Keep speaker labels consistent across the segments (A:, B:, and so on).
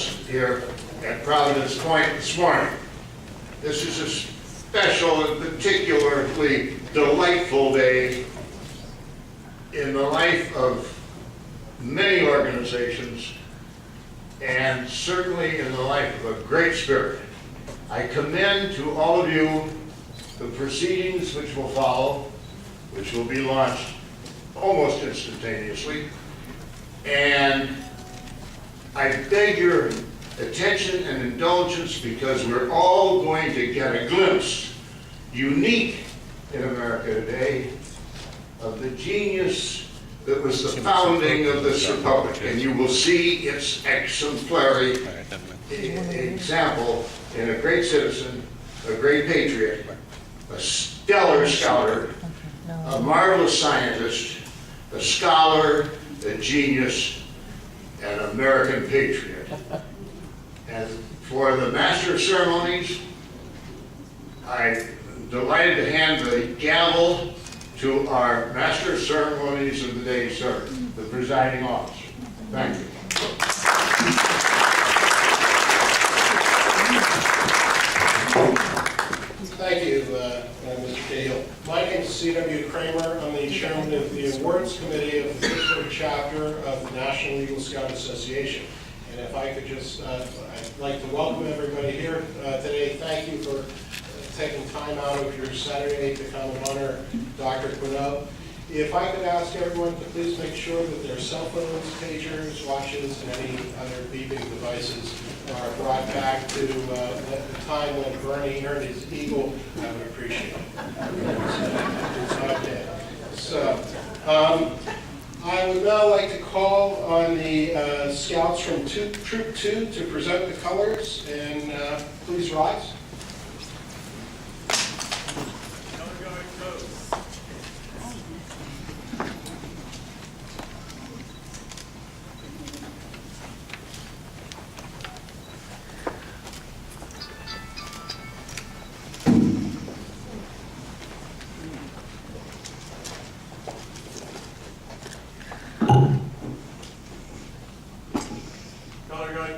A: us here at Providence Point this morning. This is a special and particularly delightful day in the life of many organizations and certainly in the life of a great spirit. I commend to all of you the proceedings which will follow, which will be launched almost instantaneously, and I beg your attention and indulgence because we're all going to get a glimpse, unique in America today, of the genius that was the founding of this republic, and you will see its exemplary example in a great citizen, a great patriot, a stellar scholar, a marvelous scientist, a scholar, a genius, an American patriot. And for the Master of Ceremonies, I'm delighted to hand the gavel to our Master of Ceremonies of the day, sir, the presiding officer. Thank you.
B: Thank you, Mr. Cahill. My name is C.W. Kramer. I'm the chairman of the awards committee of the Pittsburgh chapter of the National Eagle Scout Association. And if I could just, I'd like to welcome everybody here today. Thank you for taking time out of your Saturday to come and honor Dr. Queneau. If I could ask everyone to please make sure that their cell phones, pagers, watches, and any other beeping devices are brought back to the time when Bernie earned his eagle, I would appreciate it. It's not dead. So, I would now like to call on the Scouts from Troop 2 to present the colors, and please rise.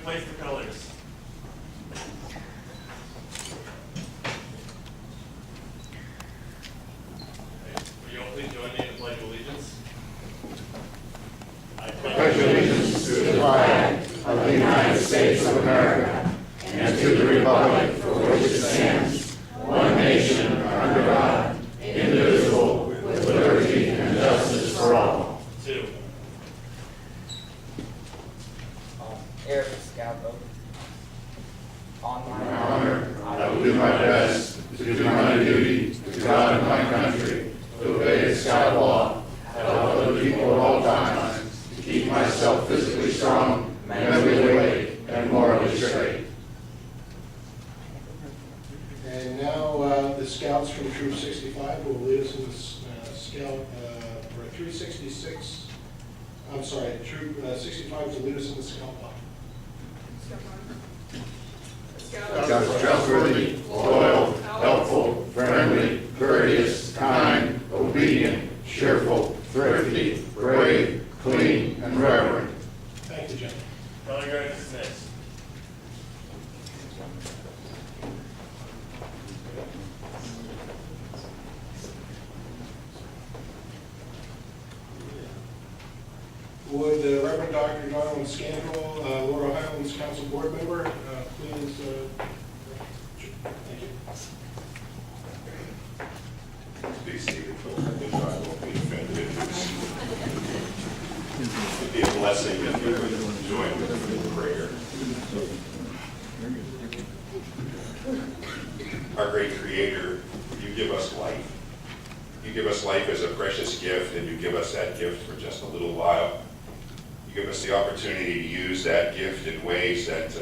C: Place the colors. Will you all please join me in the Pledge of Allegiance? I
A: pledge allegiance to the flag of the United States of America and to the republic for which it stands, one nation under God, indivisible, with liberty and justice for all.
C: Two.
D: Air Scout vote. On my
A: honor, I will do my best to do my duty to God and my country, to obey the Scout law, help other people at all times, to keep myself physically strong, mentally awake, and morally straight.
B: And now the Scouts from Troop 65 will lead us in this Scout, or 366, I'm sorry, Troop 65 will lead us in the Scout block.
A: Scouts are trustworthy, loyal, helpful, friendly, courteous, kind, obedient, cheerful, thrifty, brave, clean, and reverent.
B: Thank you, gentlemen.
C: Color guard dismissed.
B: Would the Reverend Dr. Donald Scandal, Laurel Highlands Council Board Member, please, thank you.
E: Be seated, folks. I think I won't be offended. It'd be a blessing if you would join with me in prayer. Our great Creator, you give us life. You give us life as a precious gift, and you give us that gift for just a little while. You give us the opportunity to use that gift in ways that,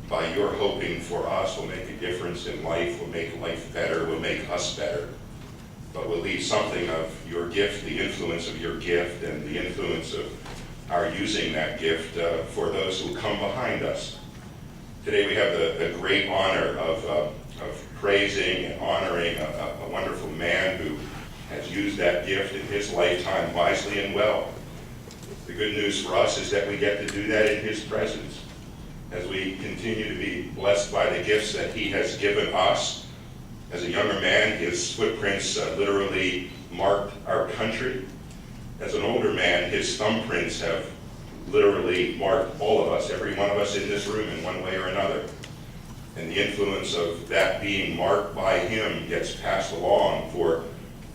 E: by your hoping for us, will make a difference in life, will make life better, will make us better. But will leave something of your gift, the influence of your gift, and the influence of our using that gift for those who come behind us. Today we have the great honor of praising and honoring a wonderful man who has used that gift in his lifetime wisely and well. The good news for us is that we get to do that in his presence. as we continue to be blessed by the gifts that he has given us. As a younger man, his footprints literally marked our country. As an older man, his thumbprints have literally marked all of us, every one of us in this room in one way or another. And the influence of that being marked by him gets passed along for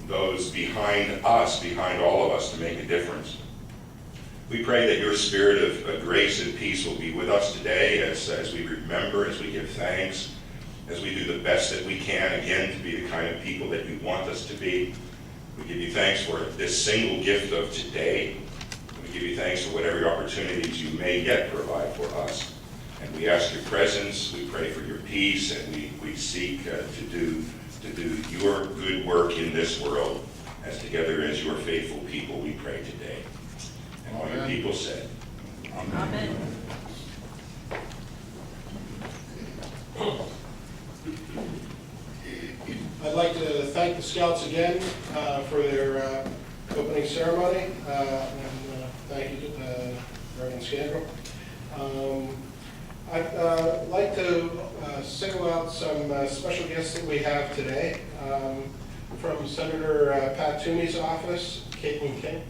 E: those behind us, behind all of us, to make a difference. We pray that your spirit of grace and peace will be with us today as we remember, as we give thanks, as we do the best that we can, again, to be the kind of people that you want us to be. We give you thanks for this single gift of today. We give you thanks for whatever opportunities you may yet provide for us. And we ask your presence, we pray for your peace, and we seek to do your good work in this world, as together as your faithful people we pray today. And all your people said,
F: Amen.
B: I'd like to thank the Scouts again for their opening ceremony, and thank you to Reverend Scandrel. I'd like to single out some special guests that we have today. From Senator Pat Toomey's office, Caitlin King.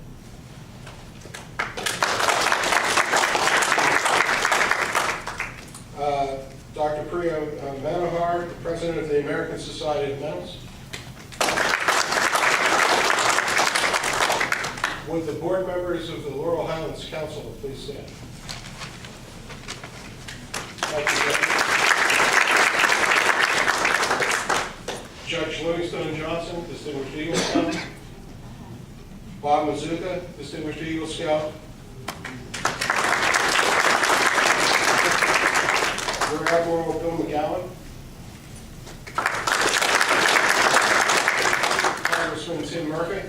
B: Dr. Priya Manohar, the President of the American Society of Mentals. Would the board members of the Laurel Highlands Council please stand? Thank you, Judge Livingstone Johnson, Distinguished Eagle Scout. Bob Mazuka, Distinguished Eagle Scout. Rear Admiral Bill McGowan. Congressman Tim Murphy.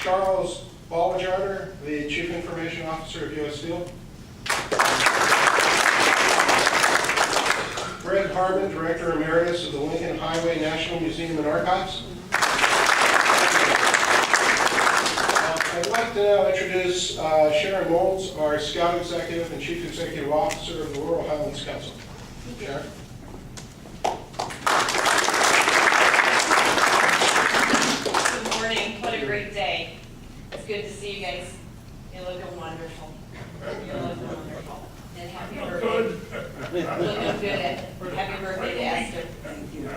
B: Charles Ballwajarder, the Chief Information Officer of U.S. Steel. Greg Harmon, Director Emeritus of the Lincoln Highway National Museum and Archives. I'd like to now introduce Sharon Moulds, our Scout Executive and Chief Executive Officer of the Laurel Highlands Council. Sharon.
F: Good morning. What a great day. It's good to see you guys. You're looking wonderful. You're looking wonderful. And happy birthday. Looking good. Happy birthday to Esther. Thank you.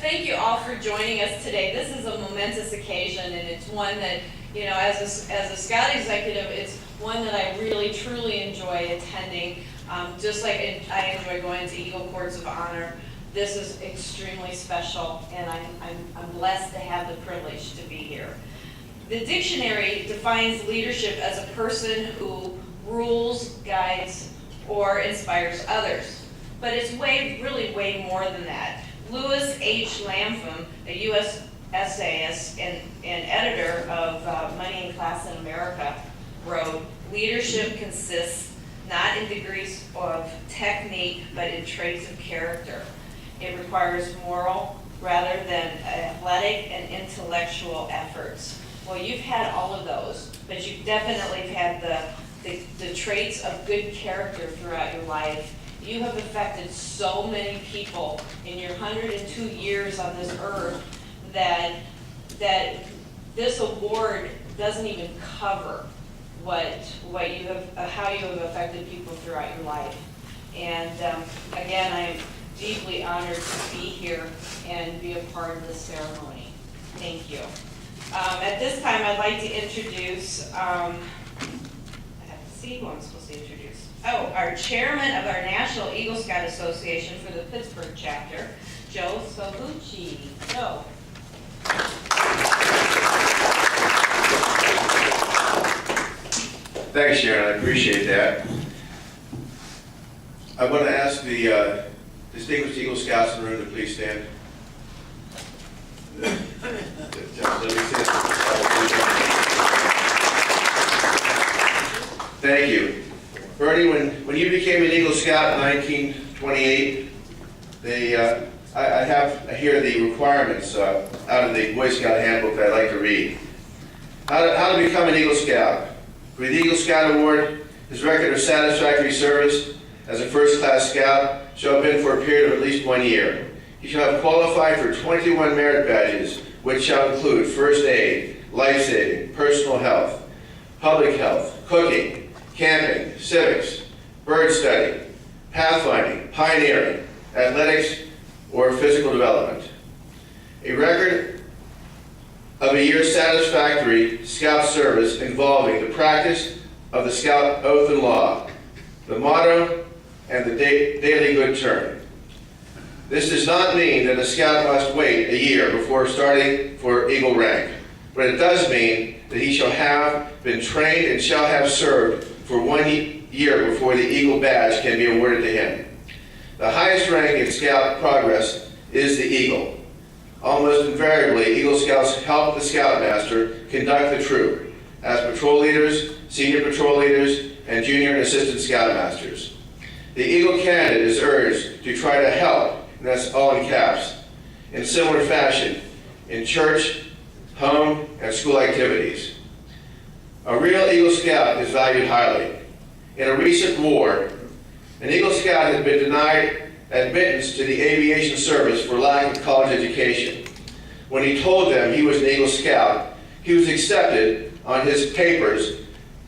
F: Thank you all for joining us today. This is a momentous occasion, and it's one that, you know, as a Scout executive, it's one that I really, truly enjoy attending. Just like I enjoy going to Eagle Courts of Honor, this is extremely special, and I'm blessed to have the privilege to be here. The dictionary defines leadership as a person who rules, guides, or inspires others. But it's really way more than that. Louis H. Lapham, a U.S. essayist and editor of Money and Class in America, wrote, "Leadership consists not in degrees of technique, but in traits of character. It requires moral rather than athletic and intellectual efforts." Well, you've had all of those, but you've definitely had the traits of good character throughout your life. You have affected so many people in your 102 years on this earth that this award doesn't even cover what you have, how you have affected people throughout your life. And again, I am deeply honored to be here and be a part of this ceremony. Thank you. At this time, I'd like to introduce, I have to see who I'm supposed to introduce. Oh, our chairman of our National Eagle Scout Association for the Pittsburgh chapter, Joe Salucci. Joe.
G: Thanks, Sharon. I appreciate that. I want to ask the distinguished Eagle Scouts in the room to please stand. Thank you. Bernie, when you became an Eagle Scout in 1928, they I have here the requirements out of the Boy Scout handbook that I'd like to read. How to become an Eagle Scout. For the Eagle Scout Award, his record of satisfactory service as a first-class scout shall have been for a period of at least 1 year. He shall have qualified for 21 merit badges, which shall include first aid, life-saving, personal health, public health, cooking, camping, civics, bird study, pathfinding, pioneering, athletics, or physical development. A record of a year's satisfactory Scout service involving the practice of the Scout oath and law, the motto, and the daily good turn. This does not mean that a Scout must wait a year before starting for Eagle rank, but it does mean that he shall have been trained and shall have served for 1 year before the Eagle badge can be awarded to him. The highest rank in Scout progress is the Eagle. Almost invariably, Eagle Scouts help the Scoutmaster conduct the troop as patrol leaders, senior patrol leaders, and junior and assistant Scoutmasters. The Eagle candidate is urged to try to help, and that's all in caps, in similar fashion in church, home, and school activities. A real Eagle Scout is valued highly. In a recent war, an Eagle Scout had been denied admittance to the aviation service for lack of college education. When he told them he was an Eagle Scout, he was accepted on his papers.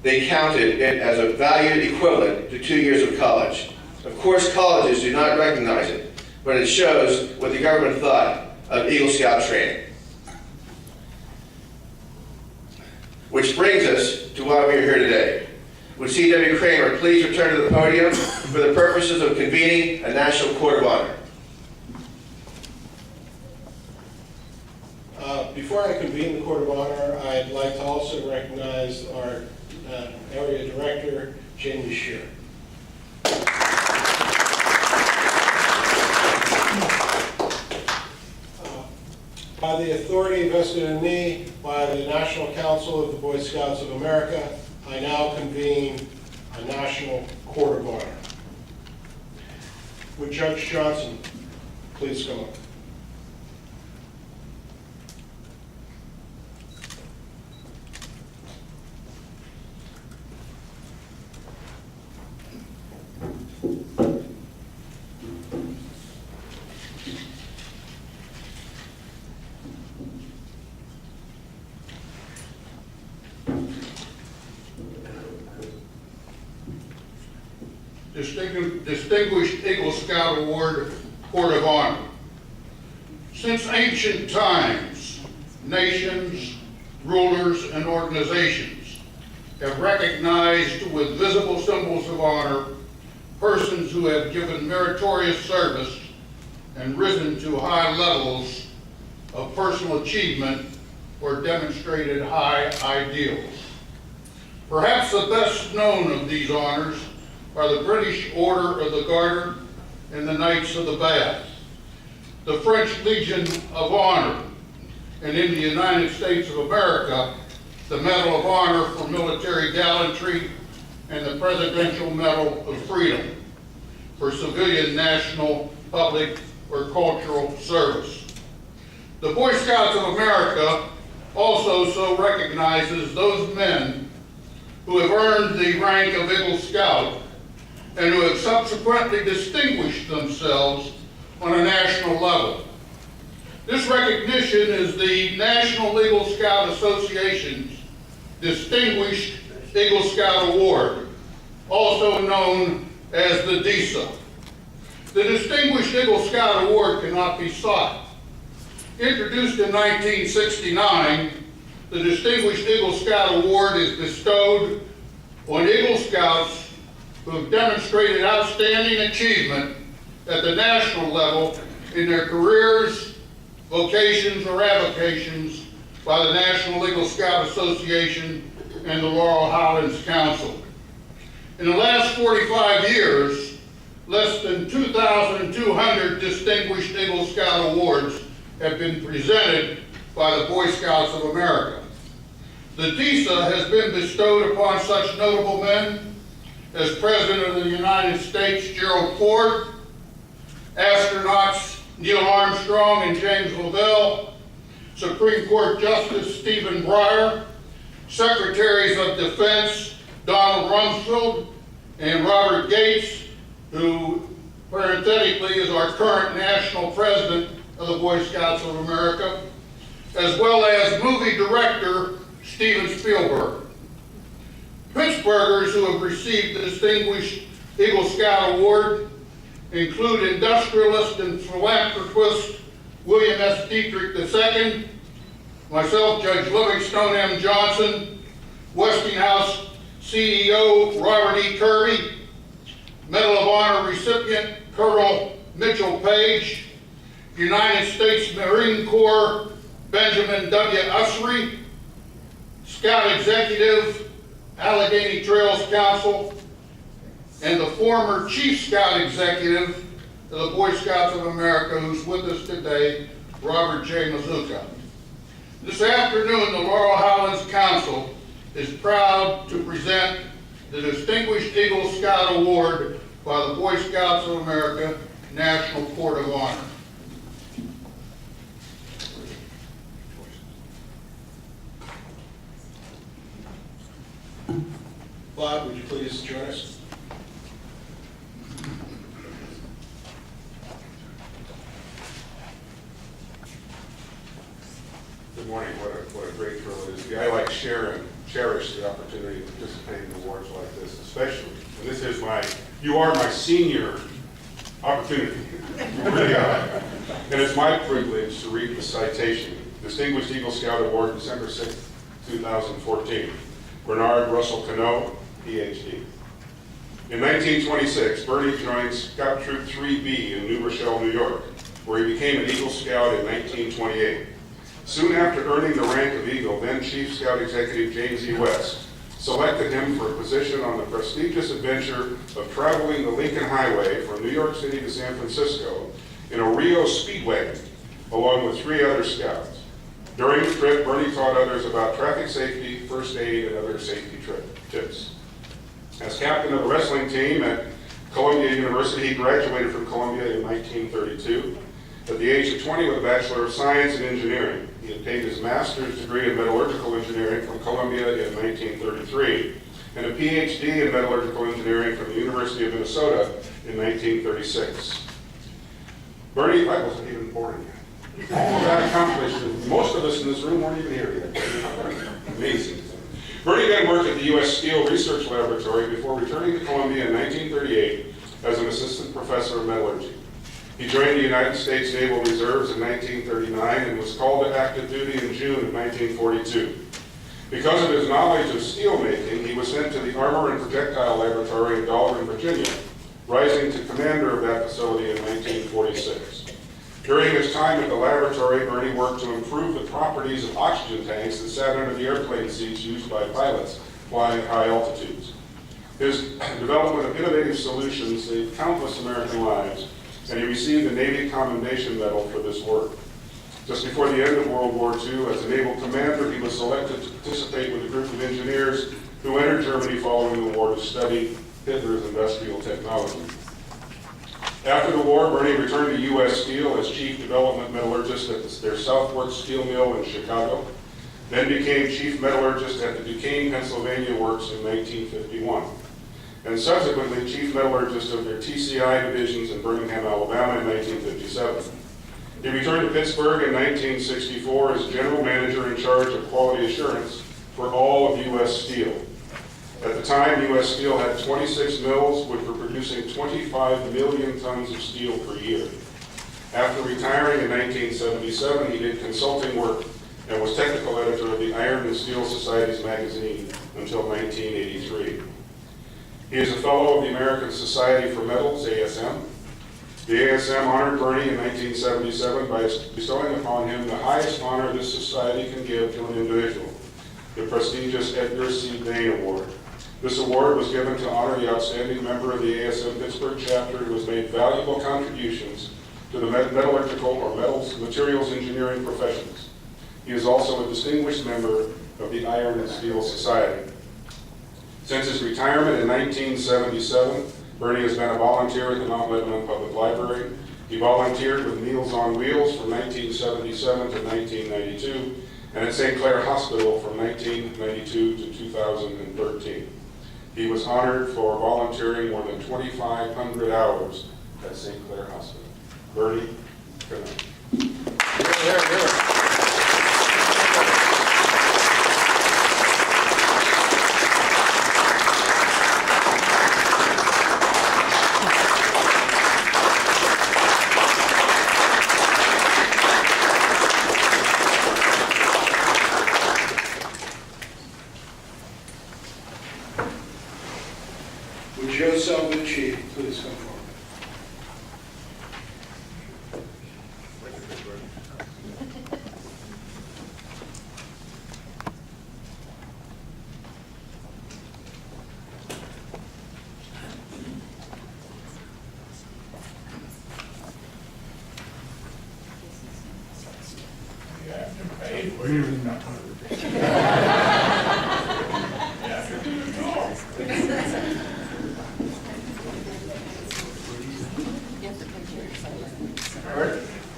G: They counted it as a valued equivalent to 2 years of college. Of course, colleges do not recognize it, but it shows what the government thought of Eagle Scout training. Which brings us to why we are here today. Would C.W. Kramer please return to the podium for the purposes of convening a National Court of Honor?
B: Before I convene the Court of Honor, I'd like to also recognize our Area Director, Jamie Shear. By the authority vested in me by the National Council of the Boy Scouts of America, I now convene a National Court of Honor. Would Judge Johnson please come up?
A: Distinguished Eagle Scout Award, Court of Honor. Since ancient times, nations, rulers, and organizations have recognized with visible symbols of honor persons who have given meritorious service and risen to high levels of personal achievement or demonstrated high ideals. Perhaps the best known of these honors are the British Order of the Garter and the Knights of the Bath, the French Legion of Honor, and in the United States of America, the Medal of Honor for Military Gallantry and the Presidential Medal of Freedom for civilian, national, public, or cultural service. The Boy Scouts of America also so recognizes those men who have earned the rank of Eagle Scout and who have subsequently distinguished themselves on a national level. This recognition is the National Eagle Scout Association's Distinguished Eagle Scout Award, also known as the DESA. The Distinguished Eagle Scout Award cannot be sought. Introduced in 1969, the Distinguished Eagle Scout Award is bestowed on Eagle Scouts who have demonstrated outstanding achievement at the national level in their careers, vocations, or avocations by the National Eagle Scout Association and the Laurel Highlands Council. In the last 45 years, less than 2,200 Distinguished Eagle Scout Awards have been presented by the Boy Scouts of America. The DESA has been bestowed upon such notable men as President of the United States Gerald Ford, astronauts
H: Neil Armstrong and James Lavelle, Supreme Court Justice Stephen Breyer, Secretaries of Defense Donald Rumsfeld and Robert Gates, who parenthetically is our current national president of the Boy Scouts of America, as well as movie director Steven Spielberg. Pittsburghers who have received the Distinguished Eagle Scout Award include industrialist and philanthropist William S. Dietrich II, myself, Judge Livingstone M. Johnson, Westinghouse CEO Robert E. Kirby, Medal of Honor recipient Colonel Mitchell Page, United States Marine Corps Benjamin W. Usry, Scout Executive, Allegheny Trails Council, and the former Chief Scout Executive of the Boy Scouts of America, who's with us today, Robert J. Mazuka. This afternoon, the Laurel Highlands Council is proud to present the Distinguished Eagle Scout Award by the Boy Scouts of America National Court of Honor.
B: Bob, would you please join us?
I: Good morning. What a great privilege. I like cherish the opportunity to participate in awards like this, especially. And this is you are my senior opportunity. You really are. And it's my privilege to read the citation. Distinguished Eagle Scout Award, December 6, 2014. Bernard Russell Queneau, PhD. In 1926, Bernie joined Scout Troop 3B in New Rochelle, New York, where he became an Eagle Scout in 1928. Soon after earning the rank of Eagle, then Chief Scout Executive James E. West selected him for a position on the prestigious adventure of traveling the Lincoln Highway from New York City to San Francisco in a Rio Speedwagon, along with 3 other scouts. During the trip, Bernie taught others about traffic safety, first aid, and other safety tips. As captain of the wrestling team at Columbia University, he graduated from Columbia in 1932. At the age of 20 with a Bachelor of Science in Engineering. He obtained his master's degree in metallurgical engineering from Columbia in 1933 and a PhD in metallurgical engineering from the University of Minnesota in 1936. Bernie, I wasn't even born yet. All that accomplished, and most of us in this room weren't even here yet. Amazing. Bernie then worked at the U.S. Steel Research Laboratory before returning to Columbia in 1938 as an assistant professor of metallurgy. He joined the United States Naval Reserves in 1939 and was called to active duty in June of 1942. Because of his knowledge of steel making, he was sent to the Armor and Projectile Laboratory in Dahlgren, Virginia, rising to commander of that facility in 1946. During his time at the laboratory, Bernie worked to improve the properties of oxygen tanks that sat under the airplane seats used by pilots flying at high altitudes. His development of innovative solutions saved countless American lives, and he received the Navy Commendation Medal for this work. Just before the end of World War II, as a naval commander, he was selected to participate with a group of engineers who entered Germany following the war to study Hitler's industrial technology. After the war, Bernie returned to U.S. Steel as chief development metallurgist at their Southwark Steel Mill in Chicago, then became chief metallurgist at the Duquesne, Pennsylvania works in 1951. And subsequently chief metallurgist of their TCI divisions in Birmingham, Alabama in 1957. He returned to Pittsburgh in 1964 as general manager in charge of quality assurance for all of U.S. Steel. At the time, U.S. Steel had 26 mills which were producing 25 million tons of steel per year. After retiring in 1977, he did consulting work and was technical editor of the Iron and Steel Society's magazine until 1983. He is a fellow of the American Society for Metals, ASM. The ASM honored Bernie in 1977 by bestowing upon him the highest honor this society can give to an individual, the prestigious Edgar C. Bain Award. This award was given to honor the outstanding member of the ASM Pittsburgh chapter who has made valuable contributions to the metallurgical or materials engineering professions. He is also a distinguished member of the Iron and Steel Society. Since his retirement in 1977, Bernie has been a volunteer at the Mount Lebanon Public Library. He volunteered with Meals on Wheels from 1977 to 1992, and at St. Clair Hospital from 1992 to 2013. He was honored for volunteering more than 2,500 hours at St. Clair Hospital. Bernie, Queneau.
B: Would Joe Salvucci please come forward?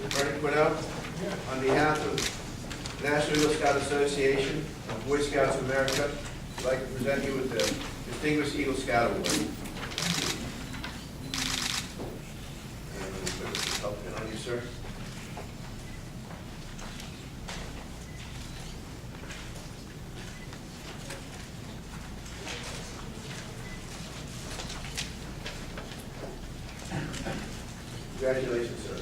G: Bernie Queneau, on behalf of the National Eagle Scout Association and Boy Scouts of America, I'd like to present you with the Distinguished Eagle Scout Award. And we'll put this up on you, sir. Congratulations, sir.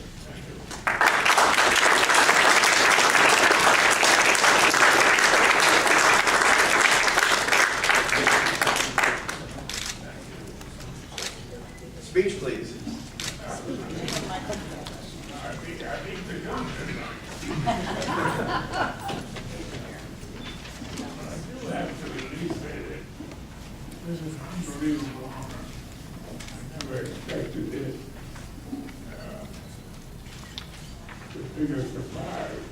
G: Speech, please.
J: This is unbelievable honor. I never expected this. The biggest surprise.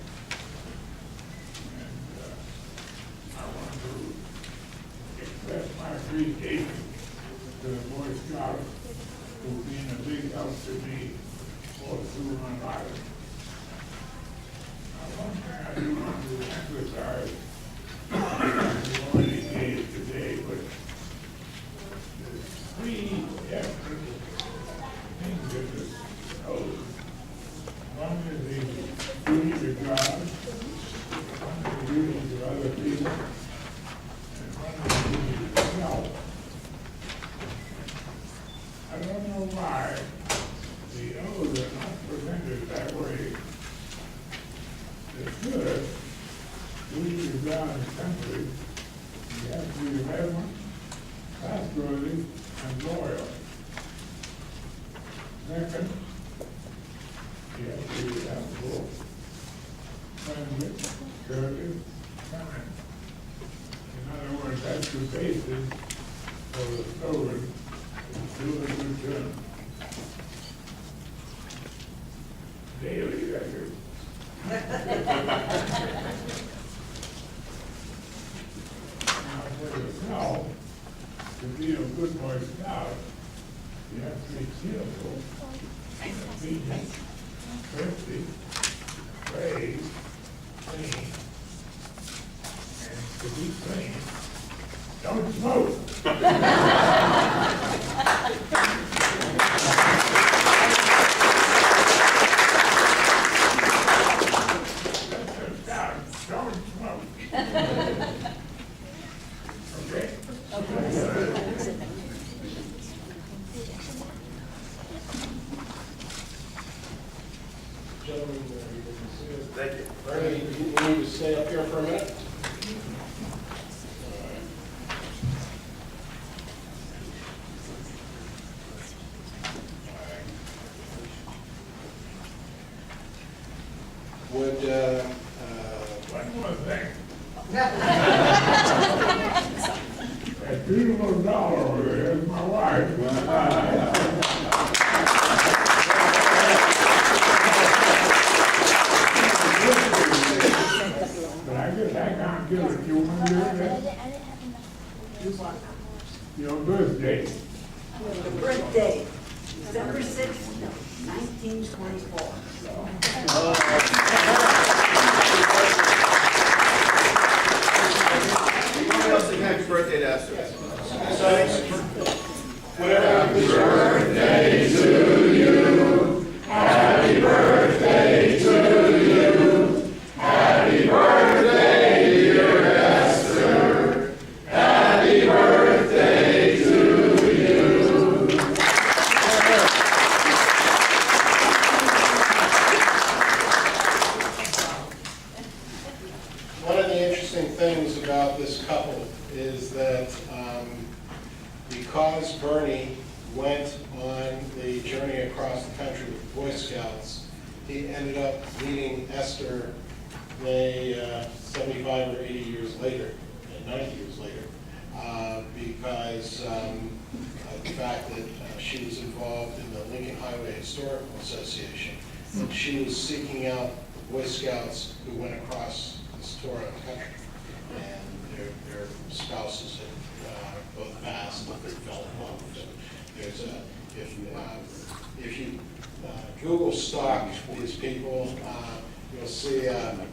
J: And I want to express my appreciation to the Boy Scouts for being a big help to me all through my life. Now, one thing I do want to emphasize, you already did it today, but there's three definite things that this knows. One is the duty to God, one is the duty to other people, and one is the duty to self. I don't know why the others are not presented that way. They should. Duty to God and country, you have to be reverent, trustworthy, and loyal. Second, you have to be helpful, friendly, courteous, kind. In other words, that's the basis for the slogan, do a good turn. Daily, that is. Now, for yourself, to be a good Boy Scout, you have to be cheerful, obedient, thrifty, brave, clean, and to be clean, don't smoke. Don't smoke. Okay?
B: Gentlemen, you can see it.
G: Thank you.
B: Bernie, you need to stay up here for a minute. Would,
J: One more thing. That beautiful doll over there is my wife. But I guess I can't give it. You want to do that? Your birthday.
K: 1924. So.
G: Anyone else sing happy birthday to Esther?
B: One of the interesting things about this couple is that because Bernie went on the journey across the country with Boy Scouts, he ended up meeting Esther 75 or 80 years later, 90 years later, because of the fact that she was involved in the Lincoln Highway Historical Association. And she was seeking out the Boy Scouts who went across this tour of the country. And their spouses had both passed, and they fell in love. And there's if you Google stalk these people, you'll see a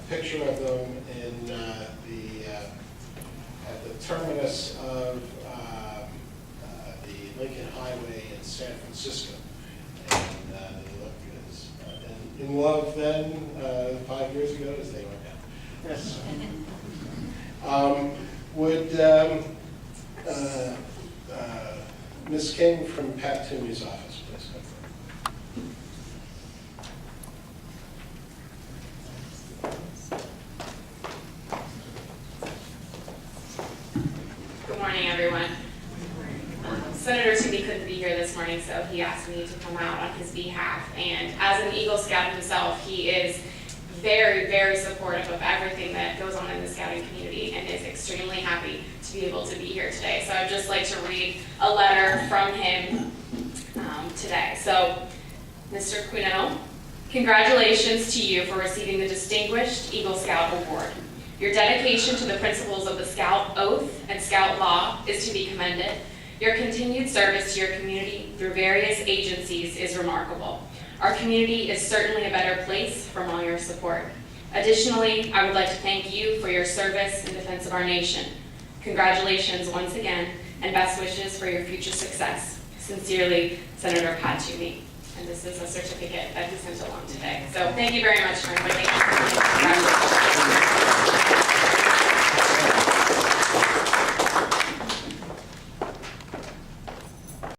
B: picture of them in at the terminus of the Lincoln Highway in San Francisco. And they look as in love then 5 years ago as they went down. Yes. Would Ms. King from Pat Toomey's office please come forward?
L: Good morning, everyone. Senator Toomey couldn't be here this morning, so he asked me to come out on his behalf. And as an Eagle Scout himself, he is very, very supportive of everything that goes on in the scouting community and is extremely happy to be able to be here today. So I'd just like to read a letter from him today. So, Mr. Queneau, congratulations to you for receiving the Distinguished Eagle Scout Award. Your dedication to the principles of the Scout Oath and Scout Law is to be commended. Your continued service to your community through various agencies is remarkable. Our community is certainly a better place from all your support. Additionally, I would like to thank you for your service in defense of our nation. Congratulations once again, and best wishes for your future success. Sincerely, Senator Pat Toomey. And this is a certificate that he sent along today. So thank you very much for inviting us.